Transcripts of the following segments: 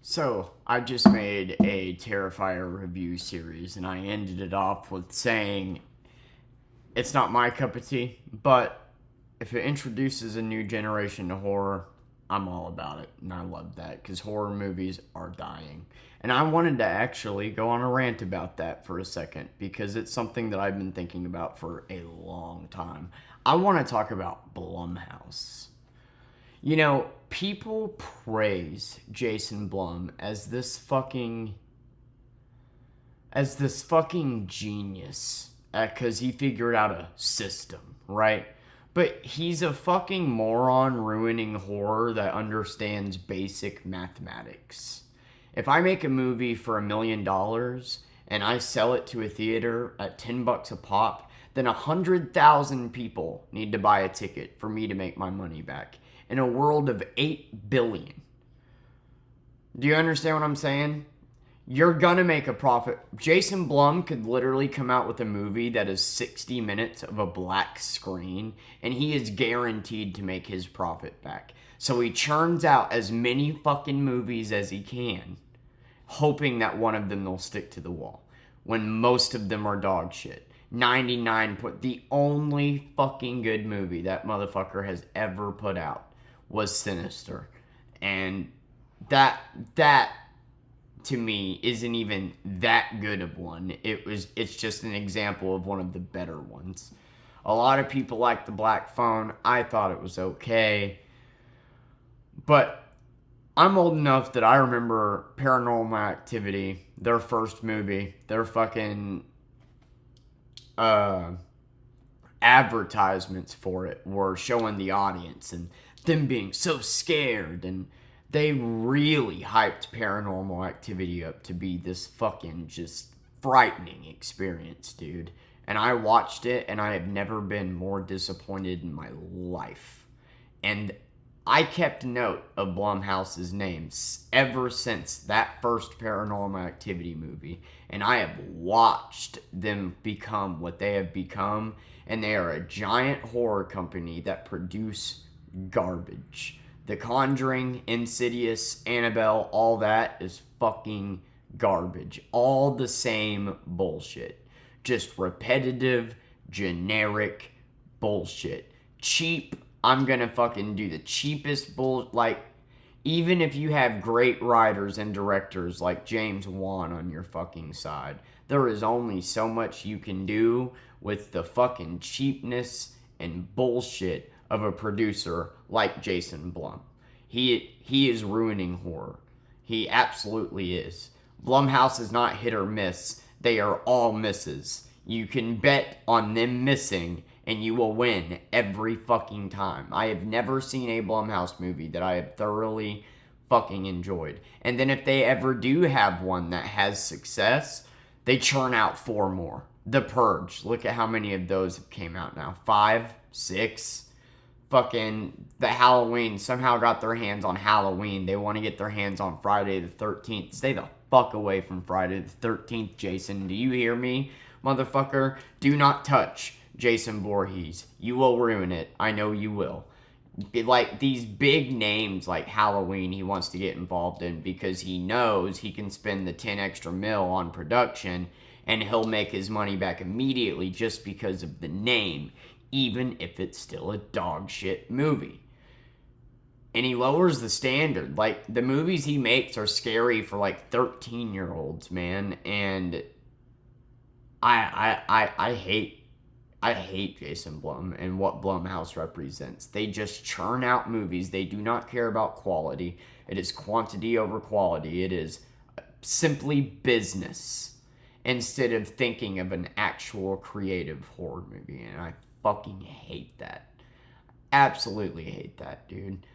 So, I just made a Terrifier review series, and I ended it off with saying it's not my cup of tea, but if it introduces a new generation to horror, I'm all about it. And I love that because horror movies are dying. And I wanted to actually go on a rant about that for a second because it's something that I've been thinking about for a long time. I want to talk about Blumhouse. You know, people praise Jason Blum as this fucking genius because he figured out a system, right? But he's a fucking moron ruining horror that understands basic mathematics. If I make a movie for $1 million and I sell it to a theater at $10 a pop, then 100,000 people need to buy a ticket for me to make my money back. In a world of 8 billion. Do you understand what I'm saying? You're gonna make a profit. Jason Blum could literally come out with a movie that is 60 minutes of a black screen, and he is guaranteed to make his profit back. So he churns out as many fucking movies as he can, hoping that one of them will stick to the wall, when most of them are dog shit. 99 the only fucking good movie that motherfucker has ever put out was Sinister. And that to me isn't even that good of one. It's just an example of one of the better ones. A lot of people like The Black Phone. I thought it was okay. But I'm old enough that I remember Paranormal Activity, their first movie, their fucking advertisements for it were showing the audience and them being so scared, and they really hyped Paranormal Activity up to be this fucking just frightening experience, dude. And I watched it and I have never been more disappointed in my life. And I kept note of Blumhouse's name ever since that first Paranormal Activity movie, and I have watched them become what they have become, and they are a giant horror company that produce garbage. The Conjuring, Insidious, Annabelle, all that is fucking garbage. All the same bullshit. Just repetitive, generic bullshit. Cheap. I'm gonna fucking do the cheapest even if you have great writers and directors like James Wan on your fucking side, there is only so much you can do with the fucking cheapness and bullshit of a producer like Jason Blum. He is ruining horror. He absolutely is. Blumhouse is not hit or miss. They are all misses. You can bet on them missing and you will win every fucking time. I have never seen a Blumhouse movie that I have thoroughly fucking enjoyed. And then if they ever do have one that has success, they churn out 4 more. The Purge. Look at how many of those have came out now. 5, 6. Fucking the Halloween. Somehow got their hands on Halloween. They want to get their hands on Friday the 13th. Stay the fuck away from Friday the 13th, Jason. Do you hear me, motherfucker? Do not touch Jason Voorhees. You will ruin it. I know you will. Like these big names like Halloween he wants to get involved in because he knows he can spend the 10 extra mil on production and he'll make his money back immediately just because of the name, even if it's still a dog shit movie. And he lowers the standard. Like, the movies he makes are scary for like 13-year-olds, man. And I hate Jason Blum and what Blumhouse represents. They just churn out movies. They do not care about quality. It is quantity over quality. It is simply business instead of thinking of an actual creative horror movie. And I fucking hate that. Absolutely hate that, dude.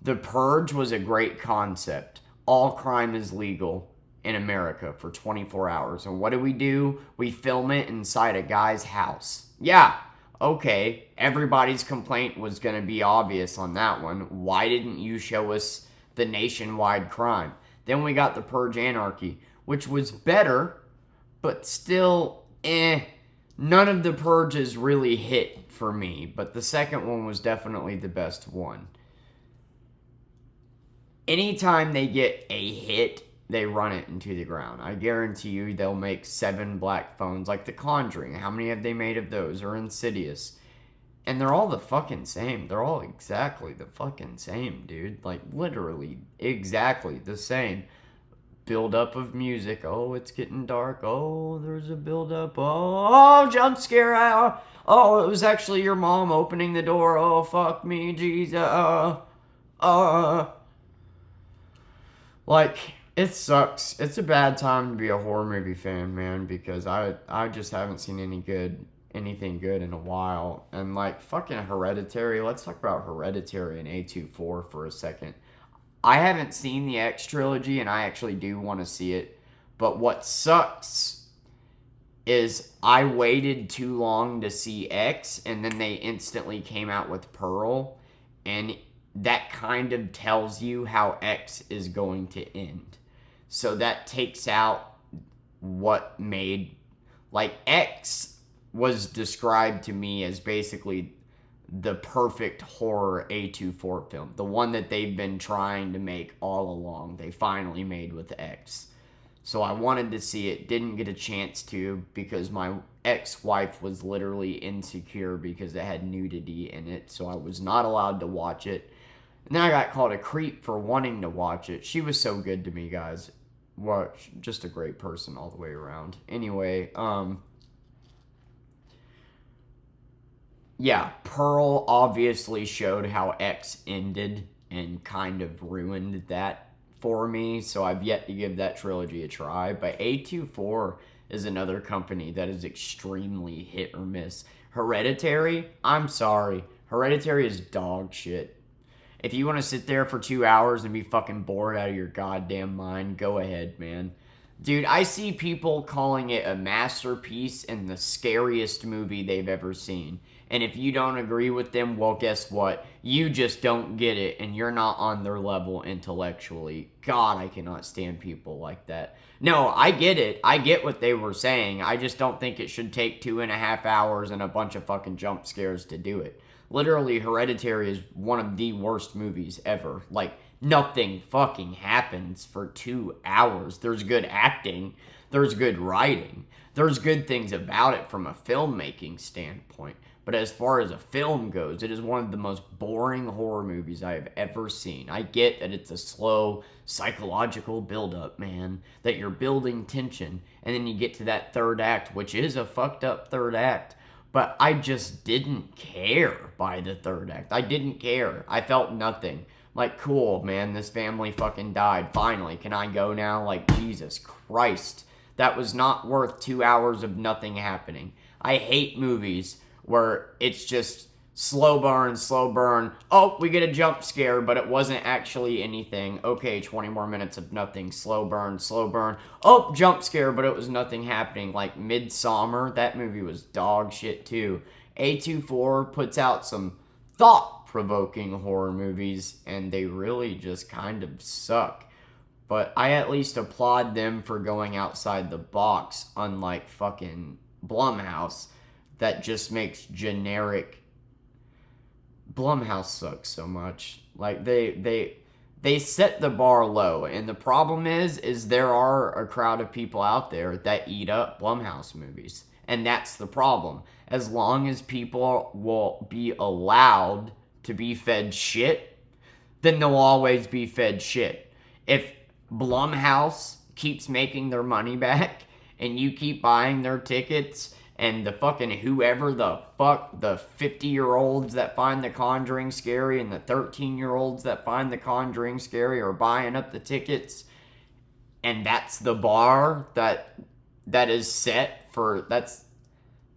The Purge was a great concept. All crime is legal in America for 24 hours. And what do? We film it inside a guy's house. Yeah, okay, everybody's complaint was going to be obvious on that one. Why didn't you show us the nationwide crime? Then we got the Purge Anarchy, which was better, but still, None of the Purges really hit for me, but the second one was definitely the best one. anytime they get a hit, they run it into the ground. I guarantee you they'll make 7 black phones like The Conjuring. How many have they made of those? Or Insidious? And they're all the fucking same. They're all exactly the fucking same, dude. Like, literally, exactly the same. Build up of music. Oh, it's getting dark. Oh, there's a build up. Oh, jump scare. Oh, it was actually your mom opening the door. Oh, fuck me, Jesus. Like, it sucks. It's a bad time to be a horror movie fan, man, because I just haven't seen anything good in a while. And like fucking Hereditary, let's talk about Hereditary and A24 for a second. I haven't seen the X trilogy and I actually do want to see it. But what sucks is I waited too long to see X and then they instantly came out with Pearl, and that kind of tells you how X is going to end. So that takes out what made, like, X was described to me as basically the perfect horror A24 film. The one that they've been trying to make all along. They finally made with X. So I wanted to see it, didn't get a chance to because my ex-wife was literally insecure because it had nudity in it. So I was not allowed to watch it. And then I got called a creep for wanting to watch it. She was so good to me, guys. Well, just a great person all the way around. Anyway, yeah, Pearl obviously showed how X ended and kind of ruined that for me. So I've yet to give that trilogy a try. But A24 is another company that is extremely hit or miss. Hereditary, I'm sorry. Hereditary is dog shit. If you want to sit there for 2 hours and be fucking bored out of your goddamn mind, go ahead, man. Dude, I see people calling it a masterpiece and the scariest movie they've ever seen. And if you don't agree with them, well, guess what? You just don't get it, and you're not on their level intellectually. God, I cannot stand people like that. No, I get it. I get what they were saying. I just don't think it should take 2.5 hours and a bunch of fucking jump scares to do it. Literally, Hereditary is one of the worst movies ever. Like, nothing fucking happens for 2 hours. There's good acting. There's good writing. There's good things about it from a filmmaking standpoint. But as far as a film goes, it is one of the most boring horror movies I have ever seen. I get that it's a slow psychological buildup, man. That you're building tension. And then you get to that third act, which is a fucked up third act. But I just didn't care by the third act. I didn't care. I felt nothing. Like, cool, man, this family fucking died. Finally, can I go now? Like, Jesus Christ. That was not worth 2 hours of nothing happening. I hate movies where it's just slow burn. Oh, we get a jump scare, but it wasn't actually anything. Okay, 20 more minutes of nothing. Slow burn. Oh, jump scare, but it was nothing happening. Like Midsommar, that movie was dog shit too. A24 puts out some thought-provoking horror movies, and they really just kind of suck. But I at least applaud them for going outside the box, unlike fucking Blumhouse, that just makes generic. Blumhouse sucks so much. Like, they set the bar low, and the problem is there are a crowd of people out there that eat up Blumhouse movies, and that's the problem. As long as people will be allowed to be fed shit, then they'll always be fed shit. If Blumhouse keeps making their money back, and you keep buying their tickets, and the fucking whoever the fuck, the 50-year-olds that find The Conjuring scary and the 13-year-olds that find The Conjuring scary are buying up the tickets, and that's the bar that is set for,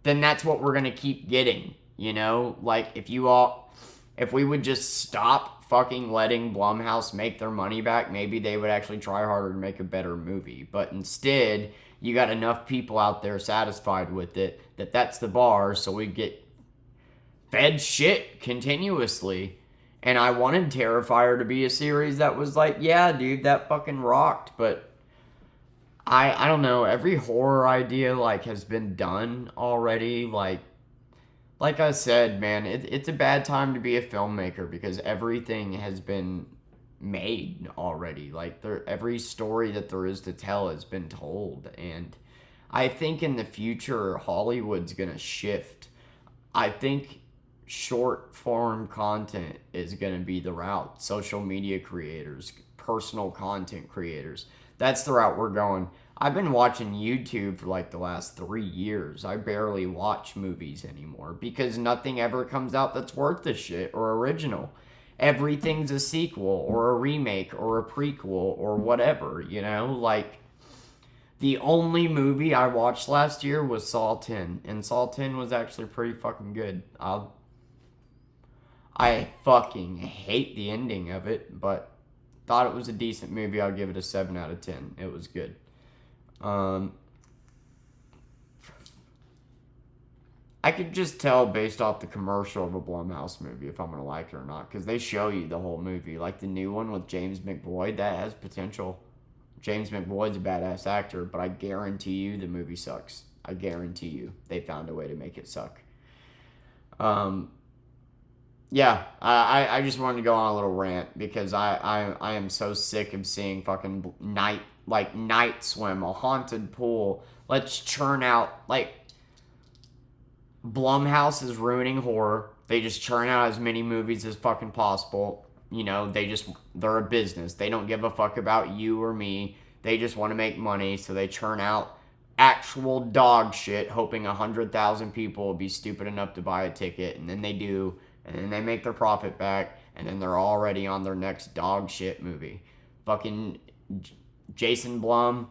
then that's what we're gonna keep getting, you know? Like, if we would just stop fucking letting Blumhouse make their money back, maybe they would actually try harder to make a better movie. But instead, you got enough people out there satisfied with it that's the bar, so we get fed shit continuously. And I wanted Terrifier to be a series that was like, yeah, dude, that fucking rocked. But I don't know, every horror idea like has been done already. Like I said, man, it's a bad time to be a filmmaker because everything has been made already. Like, every story that there is to tell has been told. And I think in the future, Hollywood's going to shift. I think short form content is going to be the route. Social media creators, personal content creators. That's the route we're going. I've been watching YouTube for like the last 3 years. I barely watch movies anymore because nothing ever comes out that's worth the shit or original. Everything's a sequel or a remake or a prequel or whatever, you know? Like, the only movie I watched last year was Saw 10, and Saw 10 was actually pretty fucking good. I fucking hate the ending of it, but thought it was a decent movie. I'll give it a 7 out of 10. It was good. I could just tell based off the commercial of a Blumhouse movie if I'm going to like it or not, because they show you the whole movie. Like the new one with James McVoy, that has potential. James McVoy's a badass actor, but I guarantee you the movie sucks. I guarantee you they found a way to make it suck. Yeah, I just wanted to go on a little rant because I am so sick of seeing fucking night swim, a haunted pool. Let's churn out, like, Blumhouse is ruining horror. They just churn out as many movies as fucking possible. You know, they're a business. They don't give a fuck about you or me. They just want to make money, so they churn out actual dog shit, hoping 100,000 people will be stupid enough to buy a ticket, and then they do, and then they make their profit back, and then they're already on their next dog shit movie. Fucking Jason Blum,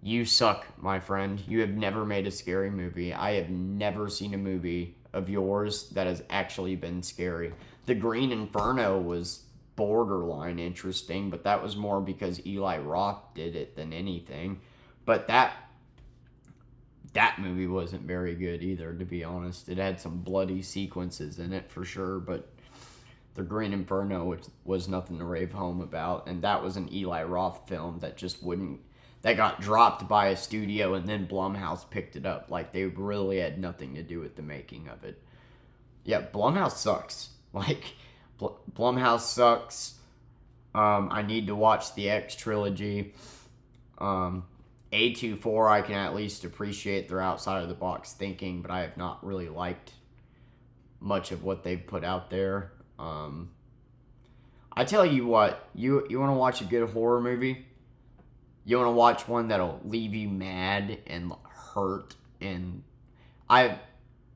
you suck, my friend. You have never made a scary movie. I have never seen a movie of yours that has actually been scary. The Green Inferno was borderline interesting, but that was more because Eli Roth did it than anything. But that movie wasn't very good either, to be honest. It had some bloody sequences in it for sure, but The Green Inferno was nothing to rave home about, and that was an Eli Roth film that just wouldn't... That got dropped by a studio, and then Blumhouse picked it up. Like, they really had nothing to do with the making of it. Yeah, Blumhouse sucks. Like, Blumhouse sucks. I need to watch the X trilogy. A24, I can at least appreciate their outside of the box thinking, but I have not really liked much of what they've put out there. I tell you what, you want to watch a good horror movie? You want to watch one that'll leave you mad and hurt, and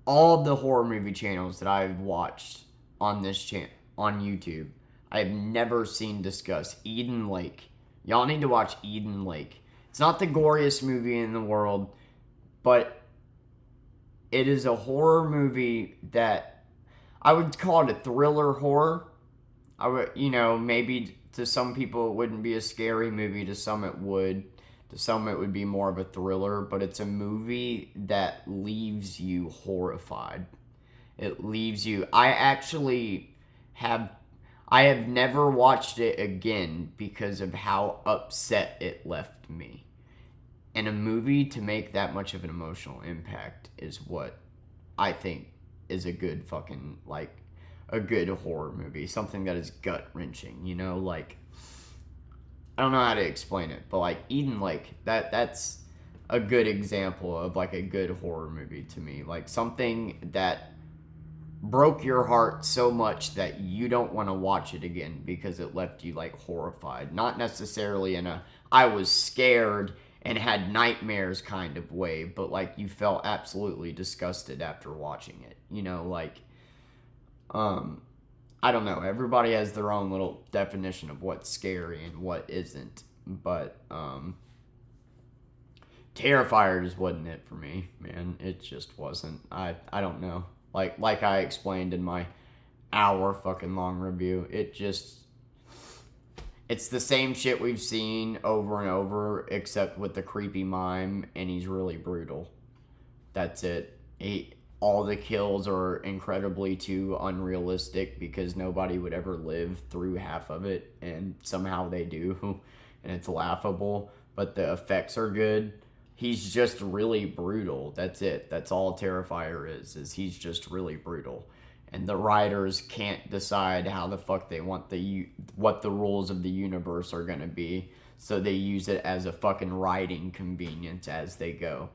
all the horror movie channels that I've watched on this on YouTube, I have never seen discuss Eden Lake. Y'all need to watch Eden Lake. It's not the goriest movie in the world, but it is a horror movie that I would call it a thriller horror. I would, maybe to some people it wouldn't be a scary movie, to some it would. To some it would be more of a thriller, but it's a movie that leaves you horrified. It leaves you... I have never watched it again because of how upset it left me. And a movie to make that much of an emotional impact is what I think is a good fucking, like, a good horror movie. Something that is gut-wrenching, like... I don't know how to explain it, but, like, Eden Lake, that's a good example of, like, a good horror movie to me. Like, something that broke your heart so much that you don't want to watch it again because it left you, like, horrified. Not necessarily in a I was scared and had nightmares kind of way, but, like, you felt absolutely disgusted after watching it. I don't know. Everybody has their own little definition of what's scary and what isn't. But Terrifier just wasn't it for me, man. It just wasn't. I don't know. Like I explained in my hour fucking long review, it's the same shit we've seen over and over, except with the creepy mime, and he's really brutal. That's it. All the kills are incredibly too unrealistic because nobody would ever live through half of it, and somehow they do, and it's laughable, but the effects are good. He's just really brutal. That's it. That's all Terrifier is he's just really brutal. and the writers can't decide how the fuck they want what the rules of the universe are gonna be, so they use it as a fucking writing convenience as they go.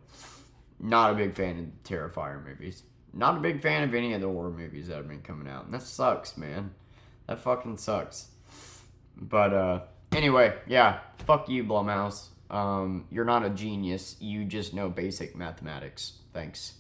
Not a big fan of Terrifier movies. Not a big fan of any of the horror movies that have been coming out. And that sucks, man. That fucking sucks. But, anyway, yeah. Fuck you, Blumhouse. You're not a genius. You just know basic mathematics. Thanks.